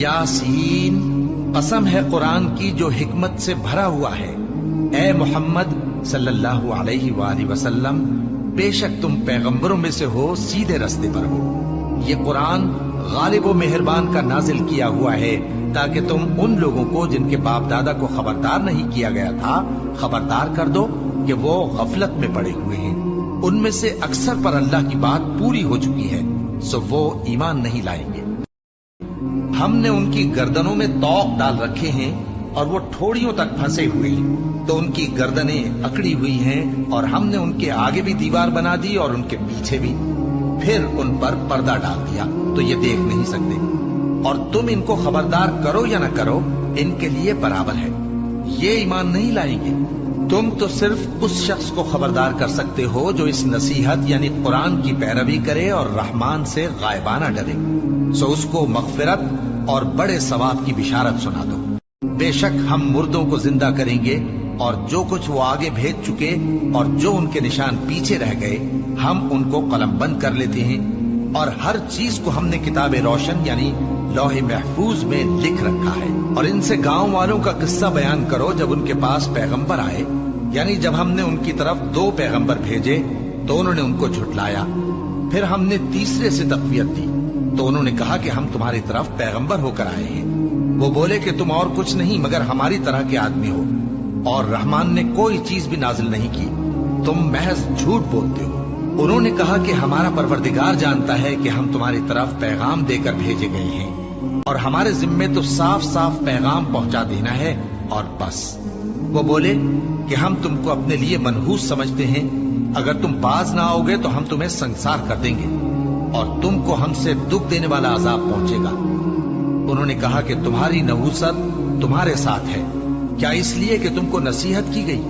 यासीन, कसम है कुरान की जो हिकमत से भरा हुआ है। ए मोहम्मद सल्लल्लाहु अलैहि वसल्लम, बेशक तुम पैगंबरों में से हो, सीधे रास्ते पर हो। ये कुरान गालिब व मेहरबान का नाजिल किया हुआ है ताकि तुम उन लोगों को जिनके बाप दादा को खबरदार नहीं किया गया था खबरदार कर दो कि वो गफलत में पड़े हुए हैं। उनमें से अक्सर पर अल्लाह की बात पूरी हो चुकी है, सो वो ईमान नहीं लाएंगे। हमने उनकी गर्दनों में तौक डाल रखे हैं और वो ठोड़ियों तक फंसे हुए हैं, तो उनकी गर्दनें अकड़ी हुई हैं और हमने उनके आगे भी दीवार बना दी और उनके पीछे भी, फिर उन पर पर्दा डाल दिया तो ये देख नहीं सकते। और तुम इनको खबरदार करो या न करो, इनके लिए बराबर है, ये ईमान नहीं लाएंगे। तुम तो सिर्फ उस शख्स को खबरदार कर सकते हो जो इस नसीहत यानी कुरान की पैरवी करे और रहमान से गायबाना डरे, सो उसको मगफिरत और बड़े सवाब की बिशारत सुना दो। बेशक हम मुर्दों को जिंदा करेंगे और जो कुछ वो आगे भेज चुके और जो उनके निशान पीछे रह गए हम उनको कलमबंद कर लेते हैं। और हर चीज को हमने किताब रोशन यानी लौहे महफूज में लिख रखा है। और इनसे गांव वालों का किस्सा बयान करो जब उनके पास पैगंबर आए, यानी जब हमने उनकी तरफ 2 पैगंबर भेजे तो उन्होंने उनको झुठलाया। फिर हमने तीसरे से तक़वियत दी तो उन्होंने कहा कि हम तुम्हारी तरफ पैगंबर होकर आए हैं। वो बोले कि तुम और कुछ नहीं मगर हमारी तरह के आदमी हो और रहमान ने कोई चीज भी नाजिल नहीं की, तुम महज झूठ बोलते हो। उन्होंने कहा कि हमारा परवरदिगार जानता है कि हम तुम्हारी तरफ पैगाम देकर भेजे गए हैं और हमारे जिम्मे तो साफ साफ पैगाम पहुंचा देना है और बस। वो बोले कि हम तुमको अपने लिए मनहूस समझते हैं, अगर तुम बाज ना आओगे तो हम तुम्हें संसार कर देंगे और तुमको हमसे दुख देने वाला अजाब पहुंचेगा। उन्होंने कहा कि तुम्हारी नहूसत तुम्हारे साथ है, क्या इसलिए कि तुमको नसीहत की गई?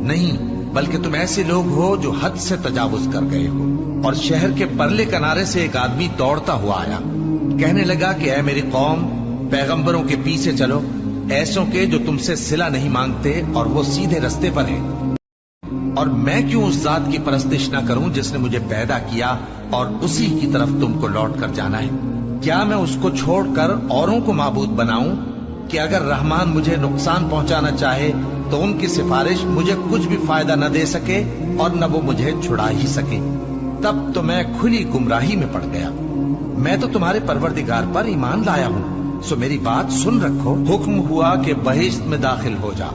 नहीं, बल्कि तुम ऐसे लोग हो जो हद से तजावुज कर गए हो। और शहर के परले किनारे से एक आदमी दौड़ता हुआ आया, कहने लगा कि ऐ मेरी कौम, पैगंबरों के पीछे चलो, ऐसों के जो तुमसे सिला नहीं मांगते और वो सीधे रास्ते पर हैं। और मैं क्यों उस जात की परस्तिश ना करूं जिसने मुझे पैदा किया और उसी की तरफ तुमको लौट कर जाना है? क्या मैं उसको छोड़कर औरों को माबूद बनाऊं कि अगर रहमान मुझे नुकसान पहुंचाना चाहे तो उनकी सिफारिश मुझे कुछ भी फायदा न दे सके और न वो मुझे छुड़ा ही सके? तब तो मैं खुली गुमराही में पड़ गया। मैं तो तुम्हारे परवरदिगार पर ईमान लाया हूं, सो मेरी बात सुन रखो। हुक्म हुआ कि बहिश्त में दाखिल हो जा।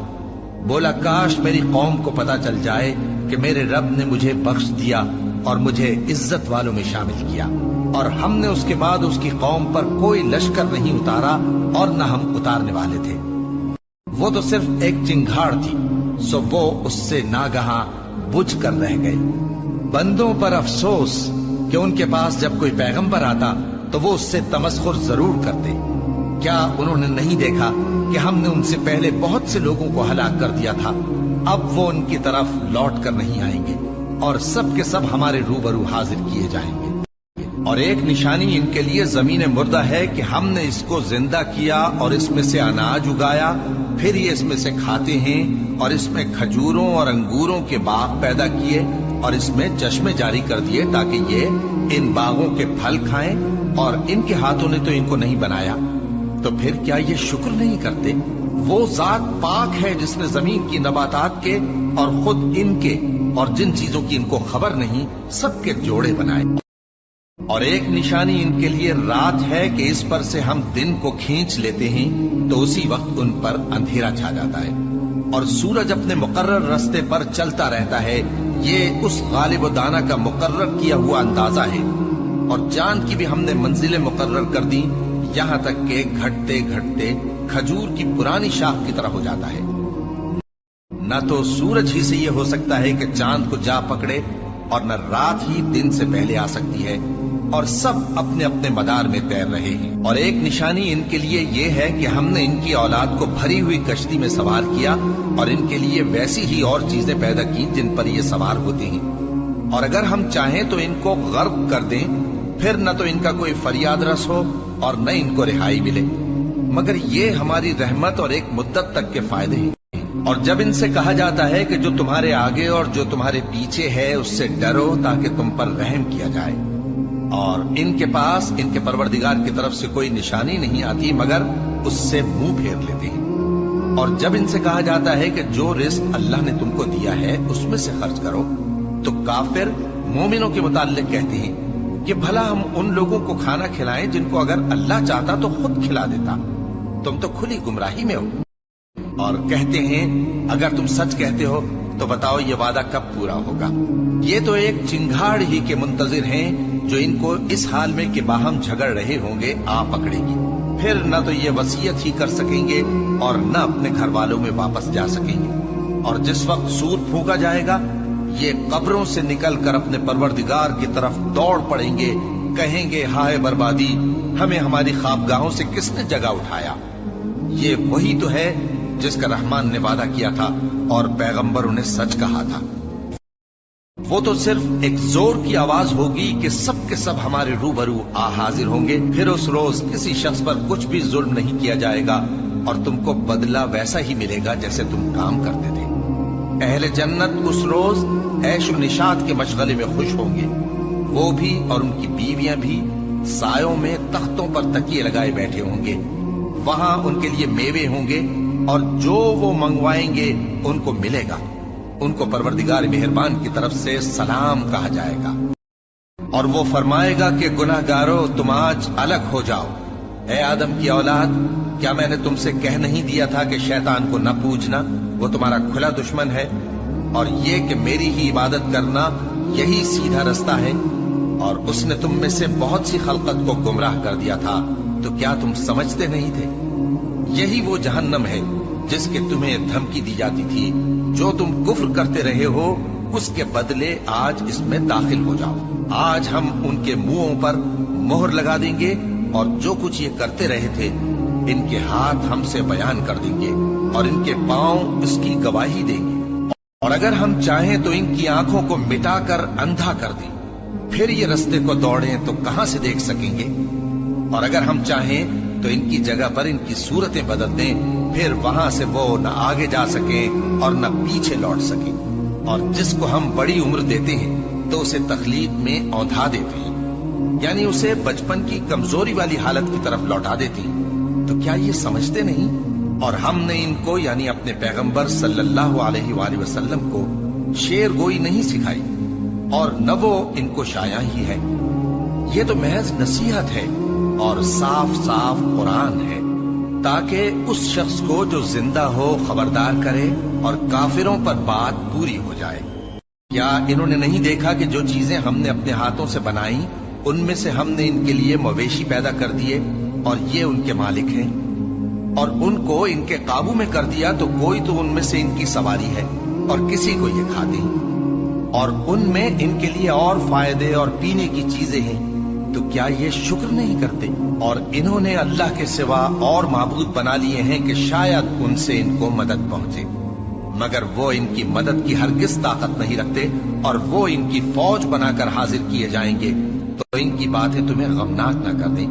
बोला काश मेरी कौम को पता चल जाए कि मेरे रब ने मुझे बख्श दिया और मुझे इज्जत वालों में शामिल किया और हमने उसके बाद उसकी कौम पर कोई लश्कर नहीं उतारा और न हम उतारने वाले थे। वो तो सिर्फ एक चिंगाड़ थी, सो वो उससे नागहां बुझ कर रह गए। बंदों पर अफसोस कि उनके पास जब कोई पैगंबर आता तो वो उससे तमस्खुर जरूर करते। क्या उन्होंने नहीं देखा कि हमने उनसे पहले बहुत से लोगों को हलाक कर दिया था? अब वो उनकी तरफ लौट कर नहीं आएंगे और सब के सब हमारे रूबरू हाजिर किए जाएंगे। और एक निशानी इनके लिए जमीन मुर्दा है कि हमने इसको जिंदा किया और इसमें से अनाज उगाया, फिर ये इसमें से खाते हैं और इसमें खजूरों और अंगूरों के बाग पैदा किए और इसमें चश्मे जारी कर दिए ताकि ये इन बागों के फल खाएं, और इनके हाथों ने तो इनको नहीं बनाया, तो फिर क्या ये शुक्र नहीं करते? वो जात पाक है जिसने जमीन की नबातात के और खुद इनके और जिन चीजों की इनको खबर नहीं सबके जोड़े बनाए। और एक निशानी इनके लिए रात है कि इस पर से हम दिन को खींच लेते हैं तो उसी वक्त उन पर अंधेरा छा जाता है और सूरज अपने मुकर्रर रास्ते पर चलता रहता है। ये उस गालिब व दाना का मुकर्रर किया हुआ अंदाजा है। और चांद की भी हमने मंजिलें मुकर्रर कर दी, यहां तक के घटते घटते खजूर की पुरानी शाख की तरह हो जाता है। न तो सूरज ही से ये हो सकता है कि चांद को जा पकड़े और न रात ही दिन से पहले आ सकती है, और सब अपने अपने मदार में तैर रहे हैं। और एक निशानी इनके लिए ये है कि हमने इनकी औलाद को भरी हुई कश्ती में सवार किया और इनके लिए वैसी ही और चीजें पैदा की जिन पर ये सवार होते हैं। और अगर हम चाहें तो इनको गर्क कर दें, फिर न तो इनका कोई फरियाद रस हो और न इनको रिहाई मिले, मगर ये हमारी रहमत और एक मुद्दत तक के फायदे हैं। और जब इनसे कहा जाता है कि जो तुम्हारे आगे और जो तुम्हारे पीछे है उससे डरो ताकि तुम पर रहम किया जाए, اور ان کے پاس ان کے پروردگار کی طرف سے کوئی نشانی نہیں آتی مگر اس سے منہ پھیر لیتے ہیں۔ اور جب ان سے کہا جاتا ہے کہ جو رزق اللہ نے تم کو دیا ہے اس میں سے خرچ کرو، تو کافر مومنوں کے متعلق کہتے ہیں کہ بھلا ہم ان لوگوں کو کھانا کھلائیں جن کو اگر اللہ چاہتا تو خود کھلا دیتا، تم تو کھلی گمراہی میں ہو۔ اور کہتے ہیں اگر تم سچ کہتے ہو تو بتاؤ یہ وعدہ کب پورا ہوگا؟ یہ تو ایک چنگھاڑ ہی کے منتظر ہیں جو ان کو اس حال میں کہ باہم جھگڑ رہے ہوں گے آ پکڑے گی، پھر نہ تو یہ وصیت ہی کر سکیں گے اور نہ اپنے گھر والوں میں واپس جا سکیں گے۔ اور جس وقت سور پھونکا جائے گا یہ قبروں سے نکل کر اپنے پروردگار کی طرف دوڑ پڑیں گے، کہیں گے ہائے بربادی، ہمیں ہماری خوابگاہوں سے کس نے جگہ اٹھایا۔ یہ وہی تو ہے جس کا رحمان نے وعدہ کیا تھا اور پیغمبروں نے سچ کہا تھا۔ وہ تو صرف ایک زور کی آواز ہوگی کہ سب کے سب ہمارے روبرو آ حاضر ہوں گے، پھر اس روز کسی شخص پر کچھ بھی ظلم نہیں کیا جائے گا اور تم کو بدلہ ویسا ہی ملے گا جیسے تم کام کرتے تھے۔ اہل جنت اس روز عیش و نشاط کے مشغلے میں خوش ہوں گے، وہ بھی اور ان کی بیویاں بھی سایوں میں تختوں پر تکیے لگائے بیٹھے ہوں گے، وہاں ان کے لیے میوے ہوں گے اور جو وہ منگوائیں گے ان کو ملے گا، ان کو پروردگار مہربان کی طرف سے سلام کہا جائے گا۔ اور وہ فرمائے گا کہ گناہگارو تم آج الگ ہو جاؤ، اے آدم کی اولاد، کیا میں نے تم سے کہہ نہیں دیا تھا کہ شیطان کو نہ پوجنا، وہ تمہارا کھلا دشمن ہے، اور یہ کہ میری ہی عبادت کرنا یہی سیدھا رستہ ہے، اور اس نے تم میں سے بہت سی خلقت کو گمراہ کر دیا تھا، تو کیا تم سمجھتے نہیں تھے؟ یہی وہ جہنم ہے جس کے تمہیں دھمکی دی جاتی تھی، جو تم کفر کرتے رہے ہو اس کے بدلے آج اس میں داخل ہو جاؤ۔ آج ہم ان کے منہوں پر مہر لگا دیں گے اور جو کچھ یہ کرتے رہے تھے ان کے ہاتھ ہم سے بیان کر دیں گے اور ان کے پاؤں اس کی گواہی دیں گے، اور اگر ہم چاہیں تو ان کی آنکھوں کو مٹا کر اندھا کر دیں، پھر یہ رستے کو دوڑیں تو کہاں سے دیکھ سکیں گے، اور اگر ہم چاہیں تو ان کی جگہ پر ان کی صورتیں بدل دیں، پھر وہاں سے وہ نہ آگے جا سکیں اور نہ پیچھے لوٹ سکیں۔ اور جس کو ہم بڑی عمر دیتے ہیں تو اسے تخلیق میں اوندھا دیتے ہیں، یعنی اسے بچپن کی کمزوری والی حالت کی طرف لوٹا دیتے ہیں، تو کیا یہ سمجھتے نہیں؟ اور ہم نے ان کو یعنی اپنے پیغمبر صلی اللہ علیہ وآلہ وسلم کو شعر گوئی نہیں سکھائی، اور نہ وہ ان کو شایع ہی ہے، یہ تو محض نصیحت ہے اور صاف صاف قرآن ہے، تاکہ اس شخص کو جو زندہ ہو خبردار کرے اور کافروں پر بات پوری ہو جائے۔ کیا انہوں نے نہیں دیکھا کہ جو چیزیں ہم نے اپنے ہاتھوں سے بنائیں ان میں سے ہم نے ان کے لیے مویشی پیدا کر دیے اور یہ ان کے مالک ہیں، اور ان کو ان کے قابو میں کر دیا تو کوئی تو ان میں سے ان کی سواری ہے اور کسی کو یہ کھاتے ہیں، اور ان میں ان کے لیے اور فائدے اور پینے کی چیزیں ہیں، تو کیا یہ شکر نہیں کرتے؟ اور انہوں نے اللہ کے سوا اور معبود بنا لیے ہیں کہ شاید ان سے ان کو مدد پہنچے، مگر وہ ان کی مدد کی ہرگز طاقت نہیں رکھتے، اور وہ ان کی فوج بنا کر حاضر کیے جائیں گے تو ان کی باتیں تمہیں غمناک نہ کر دیں۔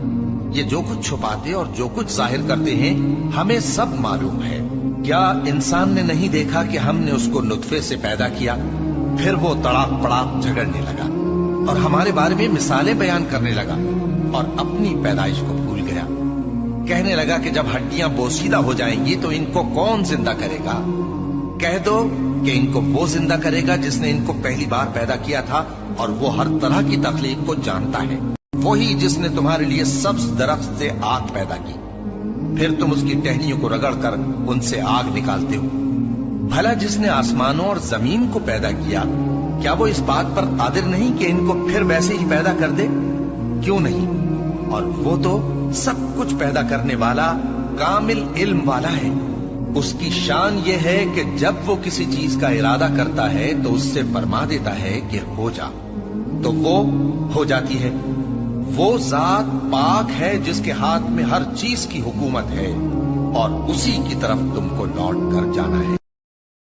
یہ جو کچھ چھپاتے اور جو کچھ ظاہر کرتے ہیں ہمیں سب معلوم ہے۔ کیا انسان نے نہیں دیکھا کہ ہم نے اس کو نطفے سے پیدا کیا، پھر وہ تڑاک پڑاک جھگڑنے لگا اور ہمارے بارے میں مثالیں بیان کرنے لگا اور اپنی پیدائش کو بھول گیا، کہنے لگا کہ جب ہڈیاں بوسیدہ ہو جائیں گی تو ان کو کون زندہ کرے گا؟ کہہ دو کہ ان کو وہ زندہ کرے گا جس نے ان کو پہلی بار پیدا کیا تھا، اور وہ ہر طرح کی تخلیق کو جانتا ہے، وہی جس نے تمہارے لیے سبز درخت سے آگ پیدا کی، پھر تم اس کی ٹہنیوں کو رگڑ کر ان سے آگ نکالتے ہو۔ بھلا جس نے آسمانوں اور زمین کو پیدا کیا، کیا وہ اس بات پر قادر نہیں کہ ان کو پھر ویسے ہی پیدا کر دے؟ کیوں نہیں؟ اور وہ تو سب کچھ پیدا کرنے والا کامل علم والا ہے۔ اس کی شان یہ ہے کہ جب وہ کسی چیز کا ارادہ کرتا ہے تو اس سے فرما دیتا ہے کہ ہو جا، تو وہ ہو جاتی ہے۔ وہ ذات پاک ہے جس کے ہاتھ میں ہر چیز کی حکومت ہے، اور اسی کی طرف تم کو لوٹ کر جانا ہے۔